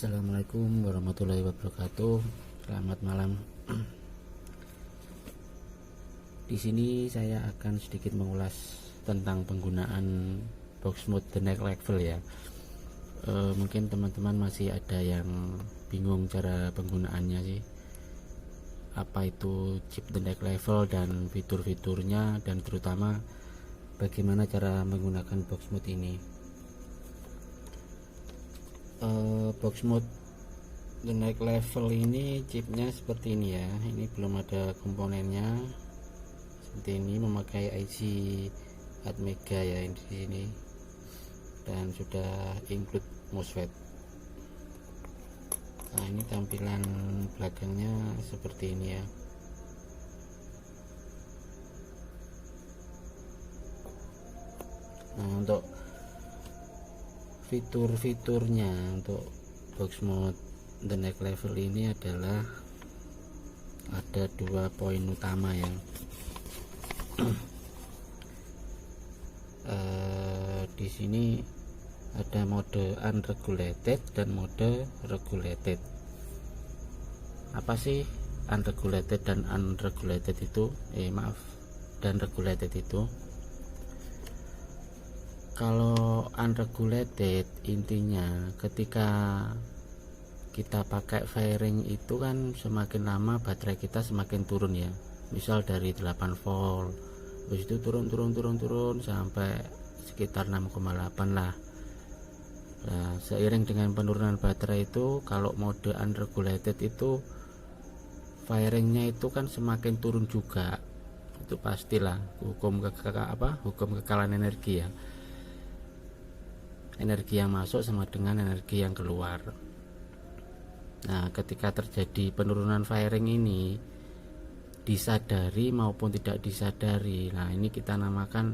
Assalamualaikum warahmatullahi wabarakatuh. Selamat malam. Di sini saya akan sedikit mengulas tentang penggunaan box mode the next level ya. Mungkin teman-teman masih ada yang bingung cara penggunaannya sih. Apa itu chip the next level dan fitur-fiturnya, dan terutama bagaimana cara menggunakan box mode ini. Box mode the next level ini chipnya seperti ini ya. Ini belum ada komponennya, seperti ini, memakai IC Atmega ya di sini, dan sudah include MOSFET. Nah, ini tampilan belakangnya seperti ini ya. Nah, untuk fitur-fiturnya untuk box mode the next level ini adalah ada 2 poin utama ya. Di sini ada mode unregulated dan mode regulated. Apa sih unregulated dan unregulated itu? Dan regulated itu. Kalau unregulated intinya ketika kita pakai firing itu kan semakin lama baterai kita semakin turun ya. Misal dari 8 volt, terus itu turun sampai sekitar 6,8 lah. Nah, seiring dengan penurunan baterai itu, kalau mode unregulated itu firingnya itu kan semakin turun juga. Itu pastilah hukum kekalahan energi ya. Energi yang masuk sama dengan energi yang keluar. Nah, ketika terjadi penurunan firing ini, disadari maupun tidak disadari, nah ini kita namakan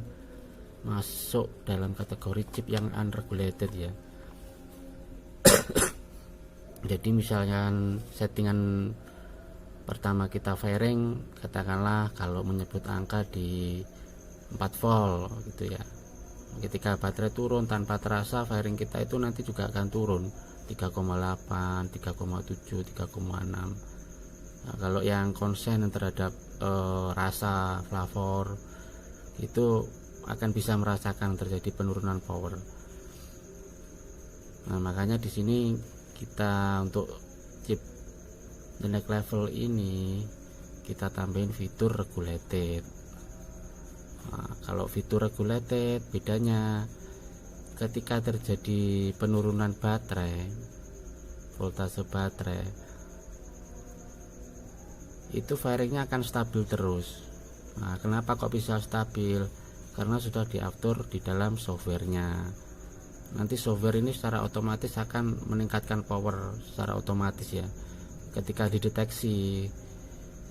masuk dalam kategori chip yang unregulated ya. Jadi misalnya settingan pertama kita firing, katakanlah kalau menyebut angka di 4 volt gitu ya. Ketika baterai turun tanpa terasa, firing kita itu nanti juga akan turun 3,8, 3,7, 3,6. Nah, kalau yang konsen terhadap rasa flavor itu akan bisa merasakan terjadi penurunan power. Nah, makanya di sini kita untuk chip the next level ini kita tambahin fitur regulated. Nah, kalau fitur regulated bedanya ketika terjadi penurunan baterai, voltase baterai, itu firingnya akan stabil terus. Nah, kenapa kok bisa stabil? Karena sudah diatur di dalam softwarenya. Nanti software ini secara otomatis akan meningkatkan power secara otomatis ya. Ketika dideteksi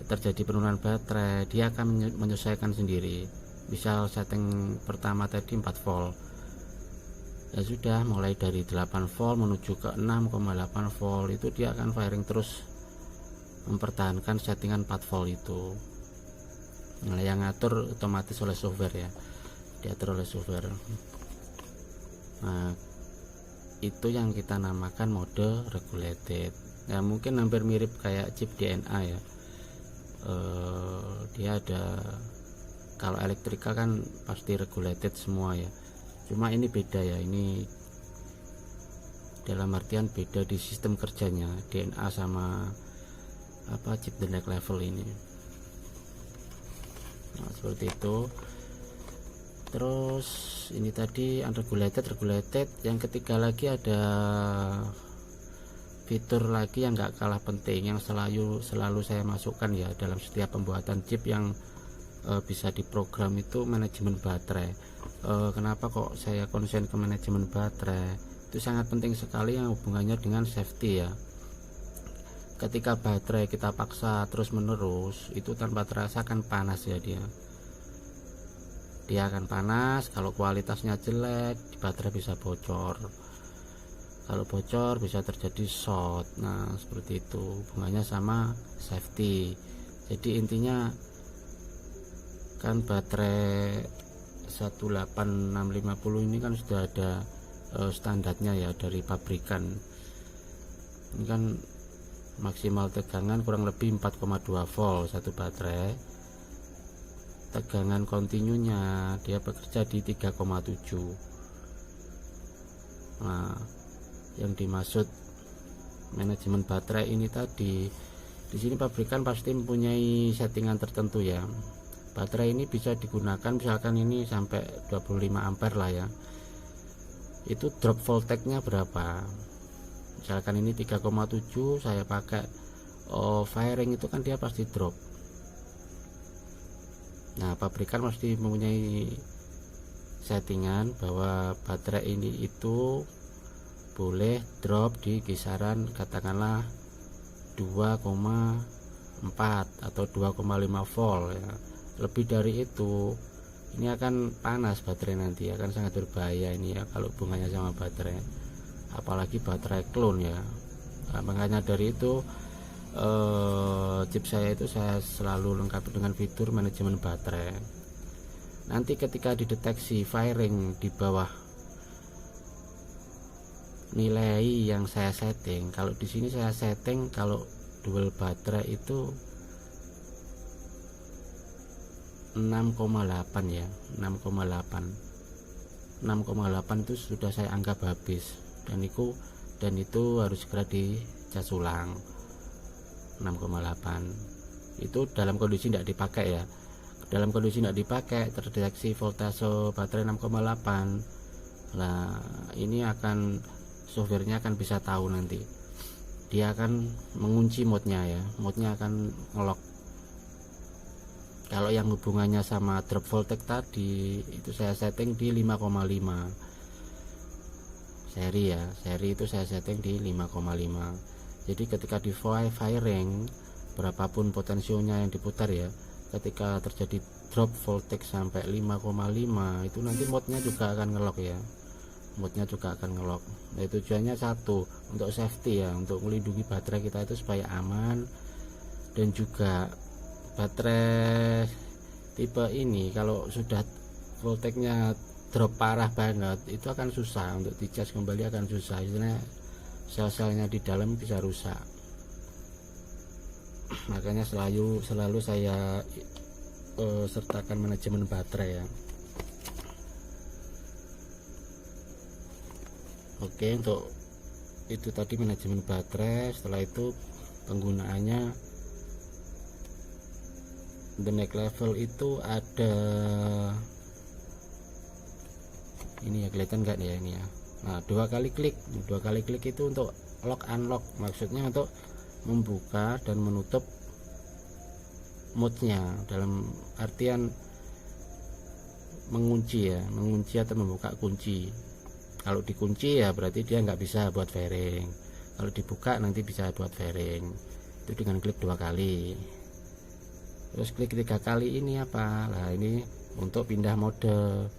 terjadi penurunan baterai, dia akan menyesuaikan sendiri. Misal setting pertama tadi 4 volt, ya sudah mulai dari 8 volt menuju ke 6,8 volt itu dia akan firing terus mempertahankan settingan 4 volt itu. Nah, yang ngatur otomatis oleh software ya, diatur oleh software. Nah, itu yang kita namakan mode regulated ya. Mungkin hampir mirip kayak chip DNA ya. Dia ada, kalau elektrikal kan pasti regulated semua ya, cuma ini beda ya. Ini dalam artian beda di sistem kerjanya DNA sama chip the next level ini. Nah, seperti itu. Terus ini tadi unregulated, regulated. Yang ketiga lagi ada fitur lagi yang gak kalah penting, yang selalu saya masukkan ya dalam setiap pembuatan chip yang bisa diprogram, itu manajemen baterai. Kenapa kok saya konsen ke manajemen baterai? Itu sangat penting sekali yang hubungannya dengan safety ya. Ketika baterai kita paksa terus menerus, itu tanpa terasa akan panas ya. Dia akan panas. Kalau kualitasnya jelek, baterai bisa bocor. Kalau bocor bisa terjadi short. Nah, seperti itu hubungannya sama safety. Jadi intinya kan baterai 18650 ini kan sudah ada standarnya ya dari pabrikan. Ini kan maksimal tegangan kurang lebih 4,2 volt satu baterai. Tegangan kontinunya dia bekerja di 3,7. Nah, yang dimaksud manajemen baterai ini tadi, di sini pabrikan pasti mempunyai settingan tertentu ya. Baterai ini bisa digunakan misalkan ini sampai 25 ampere lah ya. Itu drop voltage-nya berapa? Misalkan ini 3,7, saya pakai firing itu kan dia pasti drop. Nah, pabrikan pasti mempunyai settingan bahwa baterai ini itu boleh drop di kisaran katakanlah 2,4 atau 2,5 volt ya. Lebih dari itu ini akan panas baterai, nanti akan sangat berbahaya ini ya kalau hubungannya sama baterai, apalagi baterai clone ya. Nah, makanya dari itu chip saya itu saya selalu lengkapi dengan fitur manajemen baterai. Nanti ketika dideteksi firing di bawah nilai yang saya setting, kalau di sini saya setting kalau dual baterai itu 6,8 ya, 6,8 itu sudah saya anggap habis, dan itu harus segera dicas ulang. 6,8 itu dalam kondisi tidak dipakai ya. Dalam kondisi tidak dipakai terdeteksi voltase baterai 6,8. Nah, ini akan softwarenya akan bisa tahu, nanti dia akan mengunci modnya ya, modnya akan ngelock. Kalau yang hubungannya sama drop voltage tadi itu saya setting di 5,5 seri ya, seri itu saya setting di 5,5. jadi ketika di firing berapapun potensionya yang diputar ya, ketika terjadi drop voltage sampai 5,5 itu nanti modnya juga akan ngelock ya, modnya juga akan ngelock. Nah, tujuannya satu, untuk safety ya, untuk melindungi baterai kita itu supaya aman. Dan juga baterai tipe ini kalau sudah voltage-nya drop parah banget itu akan susah untuk dicas kembali, akan susah, istilahnya sel-selnya di dalam bisa rusak. Makanya selalu saya sertakan manajemen baterai ya. Oke, untuk itu tadi manajemen baterai. Setelah itu penggunaannya, the next level itu ada ini ya, kelihatan nggak ya ini ya. Nah, dua kali klik itu untuk lock unlock, maksudnya untuk membuka dan menutup modnya, dalam artian mengunci ya, mengunci atau membuka kunci. Kalau dikunci ya berarti dia nggak bisa buat fairing, kalau dibuka nanti bisa buat fairing. Itu dengan klik 2 kali. Terus klik 3 kali ini apa? Nah, ini untuk pindah mode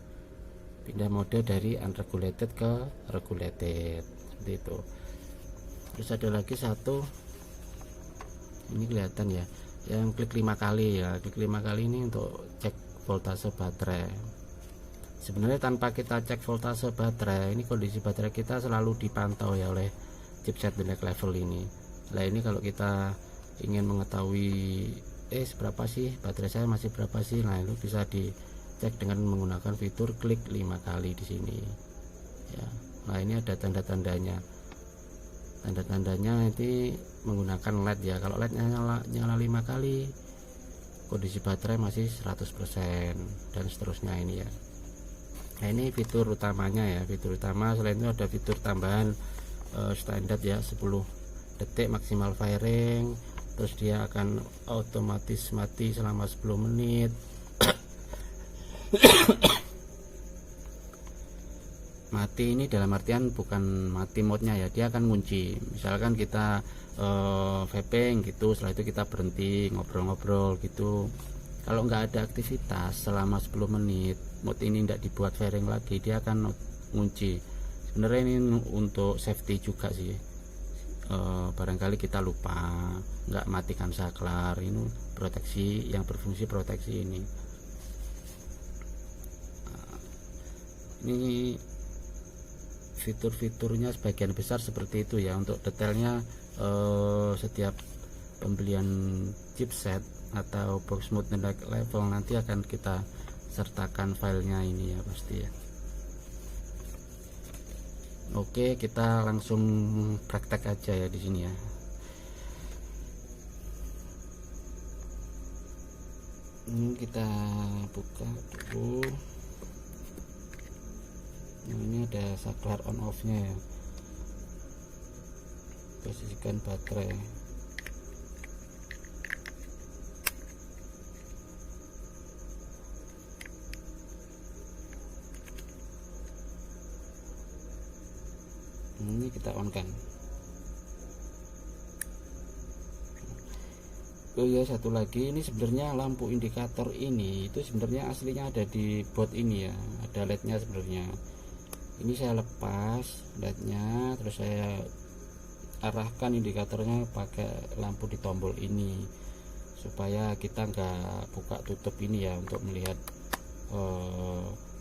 dari unregulated ke regulated, seperti itu. Terus ada lagi satu, ini kelihatan ya, yang klik 5 kali ya. Klik 5 kali ini untuk cek voltase baterai. Sebenarnya tanpa kita cek voltase baterai, ini kondisi baterai kita selalu dipantau ya oleh chipset the next level ini. Nah, ini kalau kita ingin mengetahui seberapa sih baterai saya, masih berapa sih, nah itu bisa dicek dengan menggunakan fitur klik 5 kali di sini ya. Nah, ini ada tanda-tandanya nanti menggunakan LED ya. Kalau LED nyala 5 kali, kondisi baterai masih 100% dan seterusnya ini ya. Nah, ini fitur utamanya ya, fitur utama. Selain itu ada fitur tambahan standar ya, 10 detik maksimal firing, terus dia akan otomatis mati selama 10 menit. Mati ini dalam artian bukan mati modnya ya, dia akan ngunci. Misalkan kita vaping gitu, setelah itu kita berhenti ngobrol-ngobrol gitu, kalau nggak ada aktivitas selama 10 menit, mod ini tidak dibuat fairing lagi, dia akan ngunci. Sebenarnya ini untuk safety juga sih, barangkali kita lupa nggak matikan saklar, ini proteksi, yang berfungsi proteksi ini. Ini fitur-fiturnya sebagian besar seperti itu ya. Untuk detailnya setiap pembelian chipset atau box mode level nanti akan kita sertakan filenya ini ya pasti ya. Oke, kita langsung praktek aja ya di sini ya. Ini kita buka dulu. Nah, ini ada saklar on off nya ya. Posisikan baterai. Ini kita on kan. Oh ya, satu lagi, ini sebenarnya lampu indikator ini itu sebenarnya aslinya ada di board ini ya, ada LED-nya sebenarnya. Ini saya lepas LED-nya, terus saya arahkan indikatornya pakai lampu di tombol ini supaya kita nggak buka tutup ini ya, untuk melihat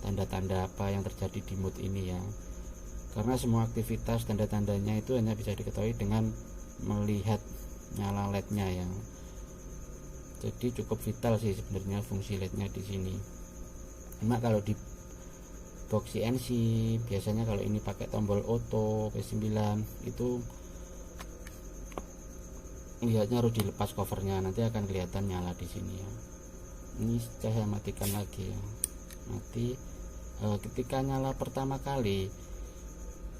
tanda-tanda apa yang terjadi di mode ini ya. Karena semua aktivitas tanda-tandanya itu hanya bisa diketahui dengan melihat nyala LED-nya ya. Jadi cukup vital sih sebenarnya fungsi LED-nya di sini. Cuma kalau di box CNC biasanya kalau ini pakai tombol auto P9 itu lihatnya harus dilepas covernya, nanti akan kelihatan nyala di sini ya. Ini saya matikan lagi ya. Mati. Ketika nyala pertama kali,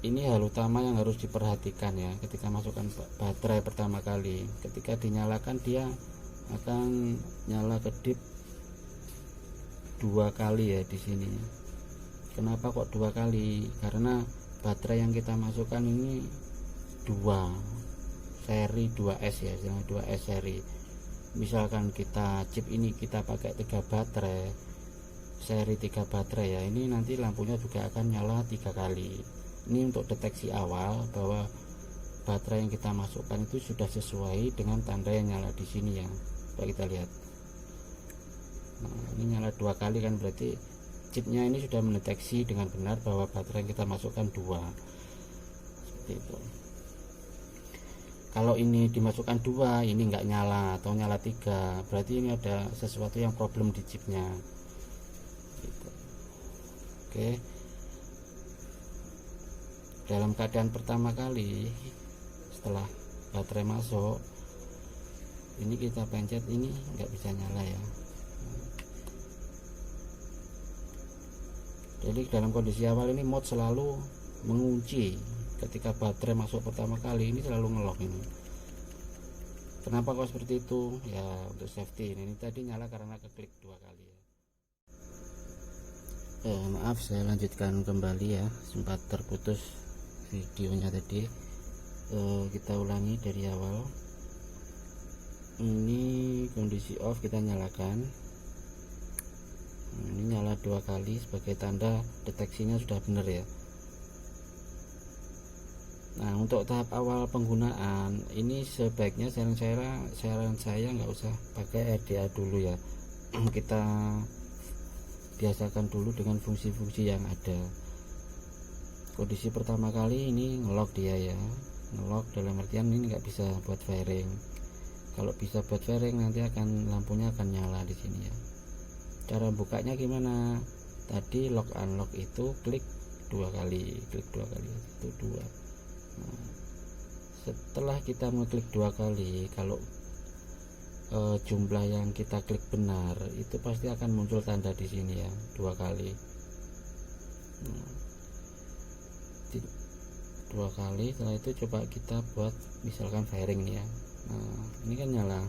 ini hal utama yang harus diperhatikan ya. Ketika masukkan baterai pertama kali, ketika dinyalakan dia akan nyala kedip 2 kali ya di sini. Kenapa kok 2 kali? Karena baterai yang kita masukkan ini 2 seri 2S ya, 2S seri. Misalkan kita chip ini kita pakai 3 baterai, seri 3 baterai ya, ini nanti lampunya juga akan nyala 3 kali. Ini untuk deteksi awal bahwa baterai yang kita masukkan itu sudah sesuai dengan tanda yang nyala di sini ya. Coba kita lihat. Nah, ini nyala 2 kali kan, berarti chipnya ini sudah mendeteksi dengan benar bahwa baterai yang kita masukkan 2. Seperti itu. Kalau ini dimasukkan 2, ini enggak nyala atau nyala 3, berarti ini ada sesuatu yang problem di chipnya. Gitu. Oke. Dalam keadaan pertama kali setelah baterai masuk, ini kita pencet, ini nggak bisa nyala ya. Jadi dalam kondisi awal ini mode selalu mengunci. Ketika baterai masuk pertama kali ini selalu ngelock ini. Kenapa kok seperti itu ya? Untuk safety ini tadi nyala karena keklik 2 kali ya. Maaf, saya lanjutkan kembali ya, sempat terputus videonya tadi. Kita ulangi dari awal. Ini kondisi off, kita nyalakan. Ini nyala 2 kali sebagai tanda deteksinya sudah benar ya. Nah, untuk tahap awal penggunaan ini sebaiknya saran saya nggak usah pakai RDA dulu ya. Kita biasakan dulu dengan fungsi-fungsi yang ada. Kondisi pertama kali ini ngelock dia ya, ngelock dalam artian ini nggak bisa buat firing. Kalau bisa buat firing nanti lampunya akan nyala di sini ya. Cara bukanya gimana? Tadi lock unlock itu klik 2 kali, klik 2 kali, itu 2. Nah, setelah kita mengklik 2 kali, kalau jumlah yang kita klik benar itu pasti akan muncul tanda di sini ya, 2 kali. Nah, 2 kali, setelah itu coba kita buat misalkan firing nih ya. Nah, ini kan nyala.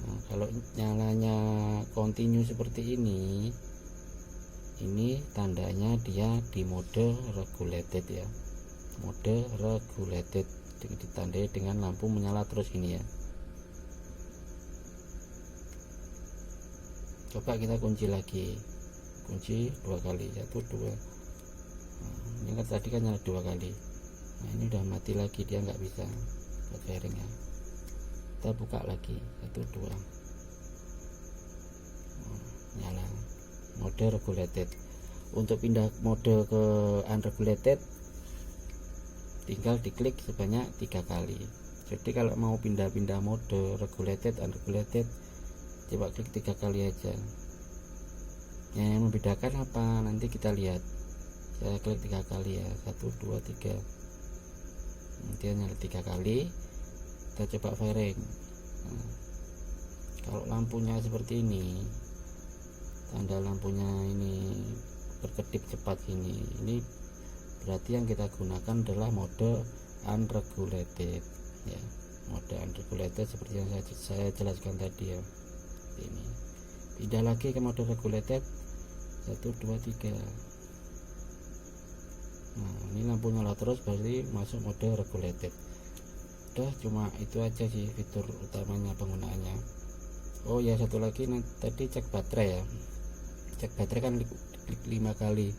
Nah, kalau nyalanya continue seperti ini tandanya dia di mode regulated ya, mode regulated, ditandai dengan lampu menyala terus ini ya. Coba kita kunci lagi, kunci 2 kali, 1 2. Nah, ini kan tadi kan nyala 2 kali. Nah, ini udah mati lagi, dia nggak bisa buat firing ya. Kita buka lagi, 1 2. Nah, nyala, mode regulated. Untuk pindah mode ke unregulated tinggal diklik sebanyak 3 kali. Jadi kalau mau pindah-pindah mode regulated unregulated coba klik 3 kali aja. Yang membedakan apa nanti kita lihat. Saya klik 3 kali ya, 1 2 3. Nanti nyala 3 kali. Kita coba fairing. Nah, kalau lampunya seperti ini, tanda lampunya ini berkedip cepat ini berarti yang kita gunakan adalah mode unregulated ya. Mode unregulated seperti yang saya jelaskan tadi ya. Ini pindah lagi ke mode regulated, 1 2 3. Nah ini lampu nyala terus berarti masuk mode regulated. Udah, cuma itu aja sih fitur utamanya penggunaannya. Oh ya, satu lagi tadi cek baterai ya. Cek baterai kan klik 5 kali.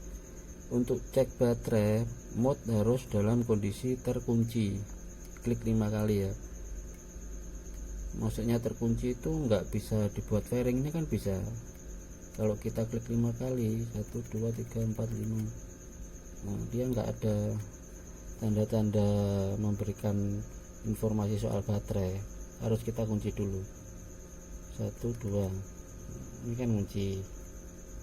Untuk cek baterai mode harus dalam kondisi terkunci, klik 5 kali ya. Maksudnya terkunci itu nggak bisa dibuat fairing, ini kan bisa kalau kita klik 5 kali, 1 2 3 4 5. Nah dia nggak ada tanda-tanda memberikan informasi soal baterai, harus kita kunci dulu. 1 2, ini kan kunci,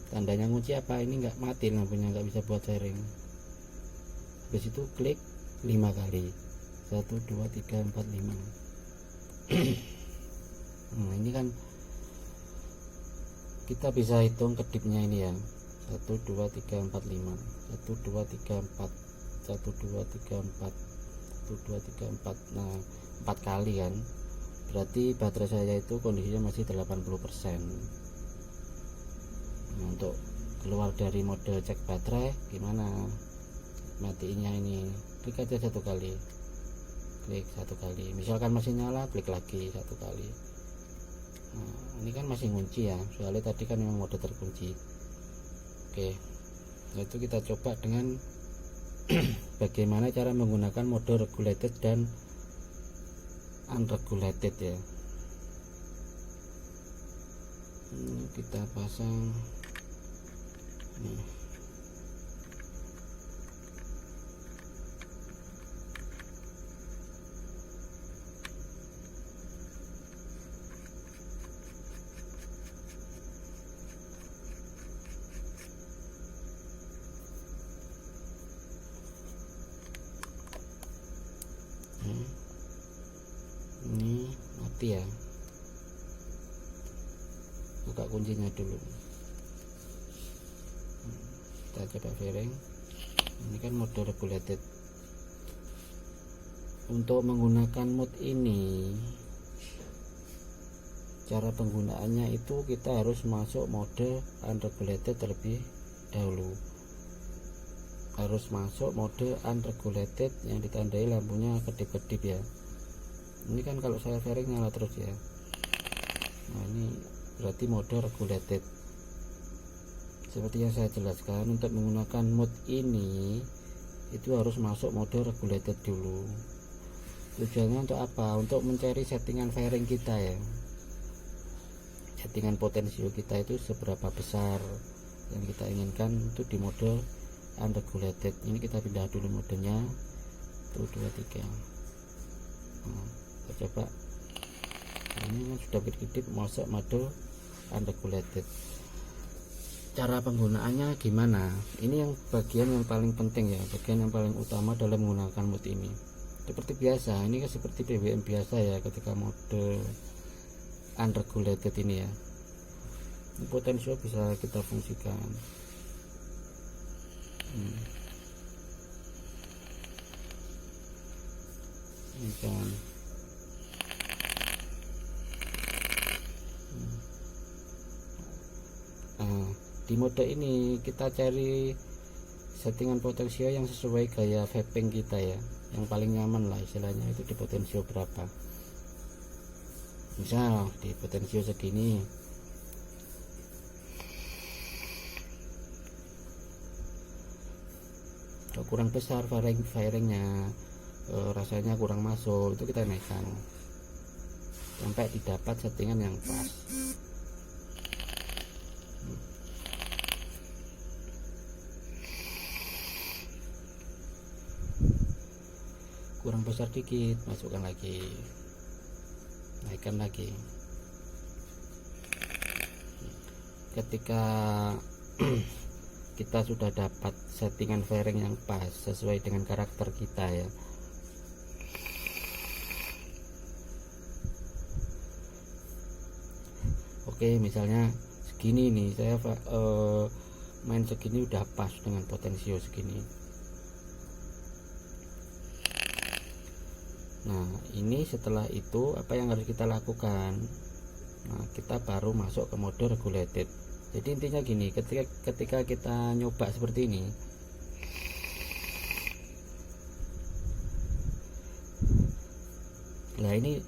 tandanya kunci apa, ini nggak mati lampunya, nggak bisa buat fairing. Habis itu klik 5 kali, 1 2 3 4 5. Nah ini kan kita bisa hitung kedipnya ini ya, 1 2 3 4 5, 1 2 3 4, 1 2 3 4, 1 2 3 4. Nah 4 kali kan, berarti baterai saya itu kondisinya masih 80%. Nah, untuk keluar dari mode cek baterai gimana matiinnya, ini klik aja 1 kali, klik 1 kali, misalkan masih nyala klik lagi 1 kali. Nah ini kan masih kunci ya, soalnya tadi kan memang mode terkunci. Oke, nah itu kita coba dengan bagaimana cara menggunakan mode regulated dan unregulated ya. Ini kita pasang nih. Ini mati ya, buka kuncinya dulu. Kita coba fairing, ini kan mode regulated. Untuk menggunakan mode ini, cara penggunaannya itu kita harus masuk mode unregulated terlebih dahulu, harus masuk mode unregulated yang ditandai lampunya kedip-kedip ya. Ini kan kalau saya fairing nyala terus ya. Nah ini berarti mode regulated. Seperti yang saya jelaskan, untuk menggunakan mode ini itu harus masuk mode regulated dulu. Tujuannya untuk apa? Untuk mencari settingan fairing kita ya, settingan potensio kita itu seberapa besar yang kita inginkan itu di mode unregulated. Ini kita pindah dulu modenya, 1 2 3. Nah, kita coba. Ini sudah berkedip masuk mode unregulated. Cara penggunaannya gimana? Ini yang bagian yang paling penting ya, bagian yang paling utama dalam menggunakan mode ini. Seperti biasa, ini kan seperti BBM biasa ya, ketika mode unregulated ini ya. Ini potensio bisa kita fungsikan. Ini kan. Nah, di mode ini kita cari settingan potensio yang sesuai gaya vaping kita ya, yang paling nyaman lah istilahnya, itu di potensio berapa. Misal di potensio segini, kalau kurang besar fairingnya, rasanya kurang masuk, itu kita naikkan sampai didapat settingan yang pas. kurang besar dikit, masukkan lagi, naikkan lagi. Ketika kita sudah dapat settingan fairing yang pas sesuai dengan karakter kita ya, oke, misalnya segini nih, saya main segini udah pas dengan potensio segini. Nah, ini setelah itu apa yang harus kita lakukan? Nah, kita baru masuk ke mode regulated. Jadi intinya gini, ketika kita nyoba seperti ini, nah ini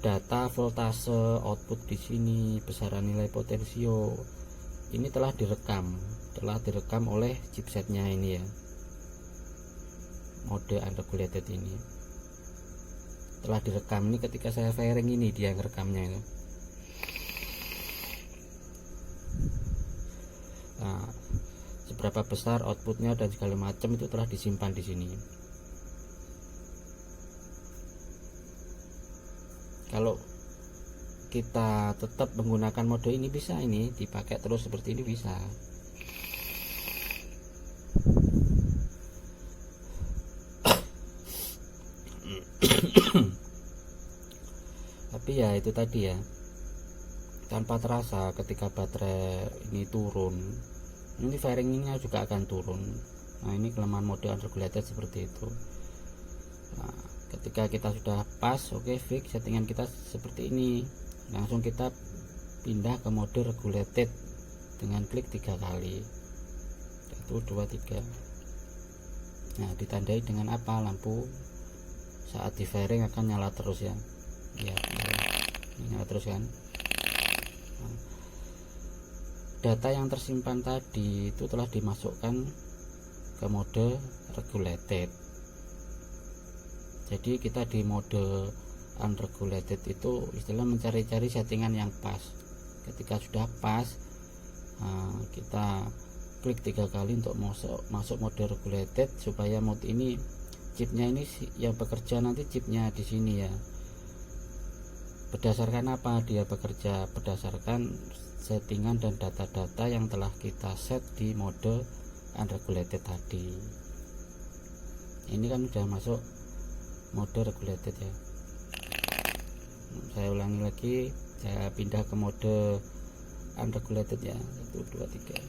data voltase output di sini, besaran nilai potensio ini telah direkam oleh chipsetnya ini ya, mode unregulated ini telah direkam. Ini ketika saya fairing ini dia ngerekamnya itu. Nah, seberapa besar outputnya dan segala macam itu telah disimpan di sini. Kalau kita tetap menggunakan mode ini bisa, ini dipakai terus seperti ini bisa. Tapi ya itu tadi ya, tanpa terasa ketika baterai ini turun, ini fairingnya juga akan turun. Nah, ini kelemahan mode unregulated seperti itu. Nah, ketika kita sudah pas, oke, fix settingan kita seperti ini, langsung kita pindah ke mode regulated dengan klik 3 kali, 1 2 3. Nah, ditandai dengan apa? Lampu saat di fairing akan nyala terus ya. Ya, nyala terus kan. Nah, data yang tersimpan tadi itu telah dimasukkan ke mode regulated. Jadi kita di mode unregulated itu istilah mencari-cari settingan yang pas. Ketika sudah pas, kita klik 3 kali untuk masuk mode regulated, supaya mode ini chipnya ini yang bekerja nanti chipnya di sini ya. Berdasarkan apa dia bekerja? Berdasarkan settingan dan data-data yang telah kita set di mode unregulated tadi. Ini kan sudah masuk mode regulated ya. Saya ulangi lagi, saya pindah ke mode unregulated ya, 1 2 3.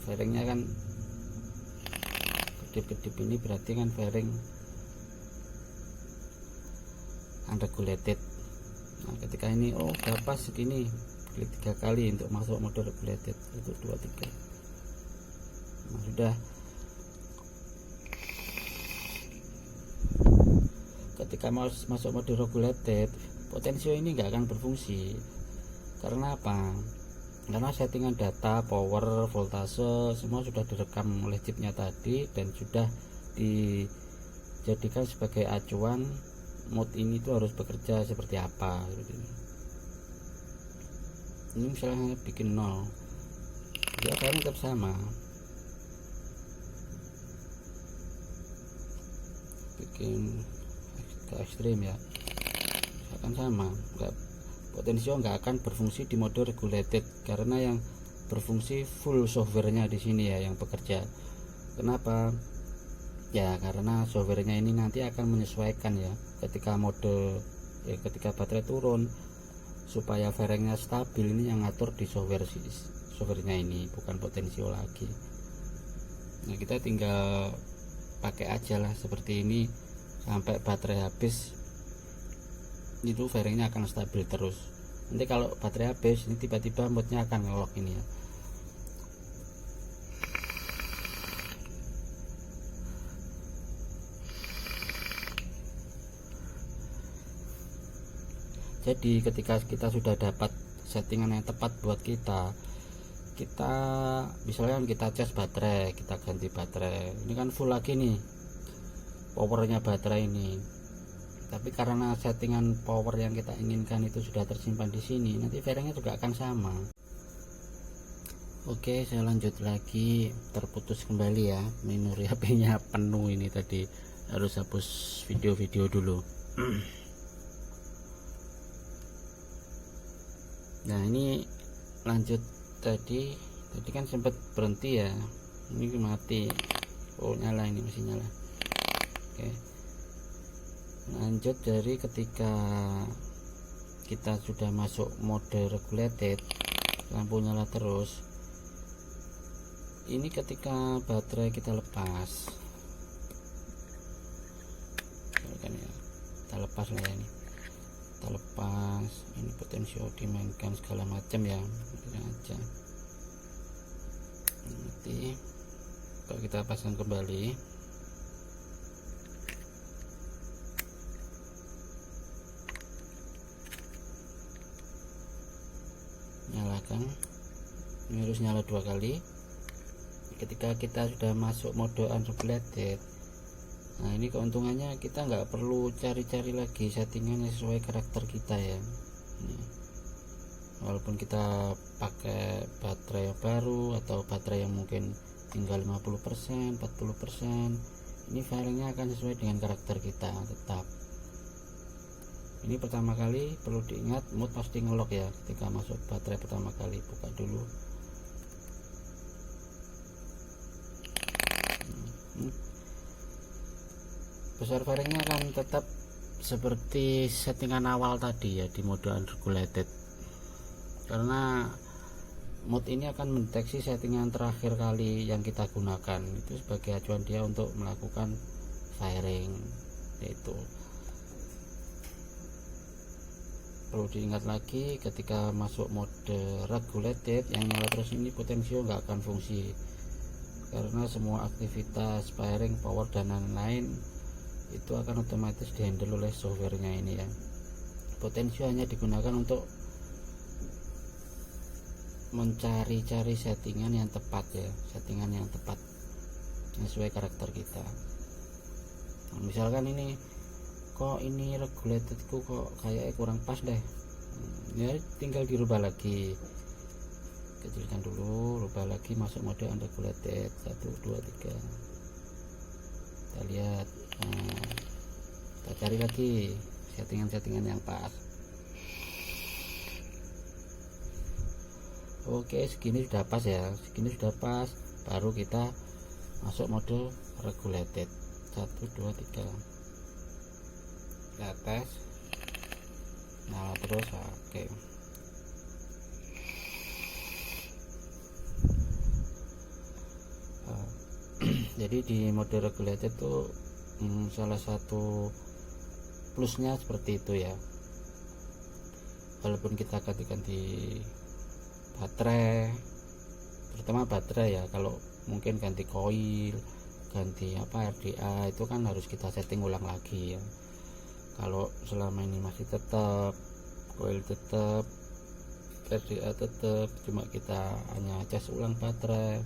Fairingnya kan kedip-kedip, ini berarti kan fairing unregulated. Nah, ketika ini udah pas segini, klik 3 kali untuk masuk mode regulated, 1 2 3. Nah, sudah. Ketika masuk mode regulated, potensio ini nggak akan berfungsi. Karena apa? Karena settingan data, power, voltase semua sudah direkam oleh chipnya tadi dan sudah dijadikan sebagai acuan mode ini tuh harus bekerja seperti apa gitu. Ini misalnya bikin 0, dia akan tetap sama. Bikin ke ekstrim ya, akan sama. Potensio nggak akan berfungsi di mode regulated karena yang berfungsi full softwarenya di sini ya yang bekerja. Kenapa? Ya karena softwarenya ini nanti akan menyesuaikan ya ketika ketika baterai turun, supaya fairingnya stabil. Ini yang ngatur di softwarenya ini, bukan potensio lagi. Nah, kita tinggal pakai aja lah seperti ini sampai baterai habis. Itu fairingnya akan stabil terus. Nanti kalau baterai habis, ini tiba-tiba mode-nya akan ngelok ini ya. Jadi ketika kita sudah dapat settingan yang tepat buat kita misalnya kita cas baterai, kita ganti baterai, ini kan full lagi nih powernya baterai ini. Tapi karena settingan power yang kita inginkan itu sudah tersimpan di sini, nanti fairingnya juga akan sama. Oke, saya lanjut lagi. Terputus kembali ya, memori HP-nya penuh ini tadi, harus hapus video-video dulu. Nah, ini lanjut tadi kan sempat berhenti ya, ini mati. Oh, nyala, ini masih nyala. Oke, lanjut dari ketika kita sudah masuk mode regulated, lampu nyala terus. Ini ketika baterai kita lepas, kan ya, kita lepas lah ya, ini kita lepas, ini potensio dimainkan segala macam ya, aja nanti kalau kita pasang kembali, nyalakan, ini harus nyala 2 kali. Ketika kita sudah masuk mode unregulated, nah ini keuntungannya kita nggak perlu cari-cari lagi settingan yang sesuai karakter kita ya. Walaupun kita pakai baterai yang baru atau baterai yang mungkin tinggal 50%, 40%, ini filenya akan sesuai dengan karakter kita tetap. Ini pertama kali perlu diingat, mood pasti ngelock ya ketika masuk baterai pertama kali. Buka dulu. Besar faringnya akan tetap seperti settingan awal tadi ya, di mode unregulated, karena mode ini akan mendeteksi settingan terakhir kali yang kita gunakan itu sebagai acuan dia untuk melakukan firing. Yaitu perlu diingat lagi, ketika masuk mode regulated yang nyala terus ini potensio nggak akan fungsi, karena semua aktivitas firing, power dan lain-lain itu akan otomatis dihandle oleh softwarenya ini ya. Potensio hanya digunakan untuk mencari-cari settingan yang tepat ya, settingan yang tepat sesuai karakter kita. Nah, misalkan ini kok ini regulatedku kok kayaknya kurang pas deh, ya tinggal dirubah lagi, kecilkan dulu, rubah lagi, masuk mode unregulated, 1, 2, 3, kita lihat. Nah, kita cari lagi settingan-settingan yang pas. Oke, segini sudah pas ya, segini sudah pas, baru kita masuk mode regulated, 1, 2, 3, kita tes, nyala terus. Oke, jadi di mode regulated tuh salah satu plusnya seperti itu ya, walaupun kita ganti-ganti baterai, terutama baterai ya, kalau mungkin ganti koil, ganti RDA itu kan harus kita setting ulang lagi ya. Kalau selama ini masih tetap koil, tetap RDA, tetap cuma kita hanya cas ulang baterai,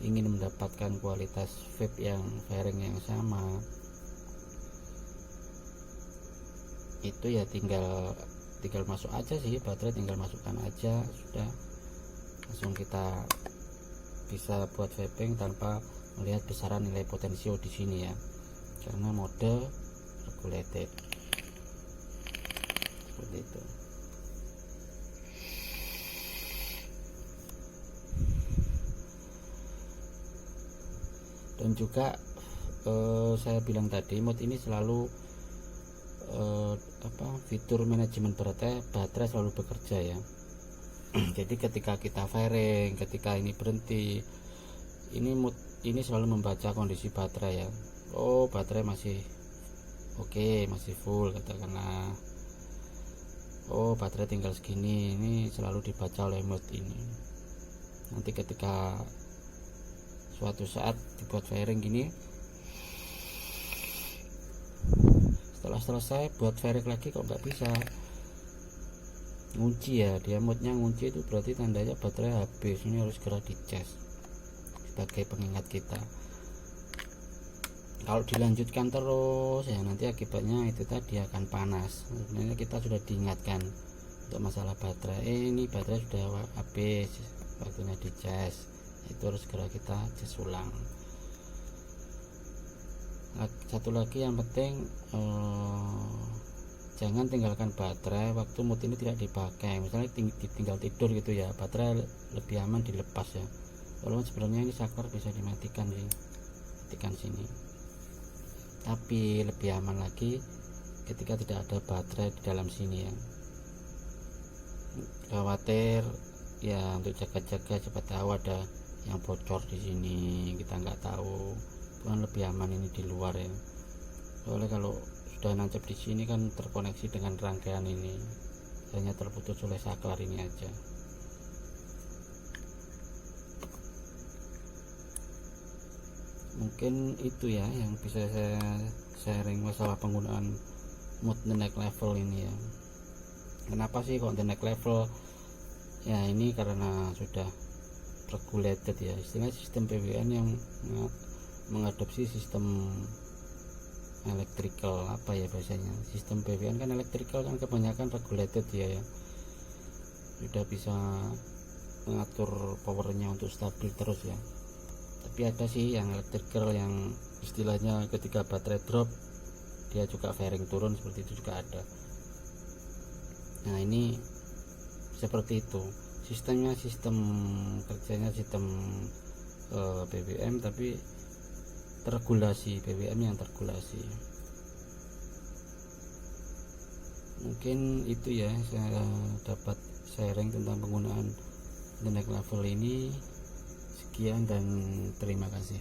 ingin mendapatkan kualitas vape yang fairing yang sama, itu ya tinggal masuk aja sih baterai, tinggal masukkan aja, sudah langsung kita bisa buat vaping tanpa melihat besaran nilai potensio di sini ya, karena mode regulated seperti itu. Dan juga saya bilang tadi, mode ini selalu fitur manajemen baterai selalu bekerja ya. Jadi ketika kita firing, ketika ini berhenti, ini mode ini selalu membaca kondisi baterai ya. Oh, baterai masih oke, masih full katakanlah. Oh, baterai tinggal segini, ini selalu dibaca oleh mode ini. Nanti ketika suatu saat dibuat firing gini, setelah selesai buat firing lagi kok nggak bisa, ngunci ya, dia modnya ngunci, itu berarti tandanya baterai habis, ini harus segera dicas sebagai pengingat kita. Kalau dilanjutkan terus ya nanti akibatnya itu tadi akan panas. Sebenarnya kita sudah diingatkan untuk masalah baterai, ini baterai sudah habis, waktunya dicas, itu harus segera kita cas ulang. Satu lagi yang penting, jangan tinggalkan baterai waktu mood ini tidak dipakai. Misalnya tinggal tidur gitu ya, baterai lebih aman dilepas ya. Walaupun sebenarnya ini saklar bisa dimatikan sih, matikan sini, tapi lebih aman lagi ketika tidak ada baterai di dalam sini ya. Khawatir ya, untuk jaga-jaga siapa tahu ada yang bocor di sini, kita nggak tahu. Kan lebih aman ini di luar ya, soalnya kalau sudah nancap di sini kan terkoneksi dengan rangkaian ini, hanya terputus oleh saklar ini aja. Mungkin itu ya yang bisa saya sharing masalah penggunaan mode the next level ini ya. Kenapa sih kok the next level ya? Ini karena sudah regulated ya, istilahnya sistem PWN yang mengadopsi sistem electrical, apa ya bahasanya, sistem PWN kan electrical kan kebanyakan regulated ya, sudah bisa mengatur powernya untuk stabil terus ya. Tapi ada sih yang electrical yang istilahnya ketika baterai drop dia juga fairing turun, seperti itu juga ada. Nah ini seperti itu sistemnya, sistem kerjanya sistem BBM tapi terregulasi, BBM yang terregulasi. Mungkin itu ya saya dapat sharing tentang penggunaan the next level ini. Sekian dan terima kasih.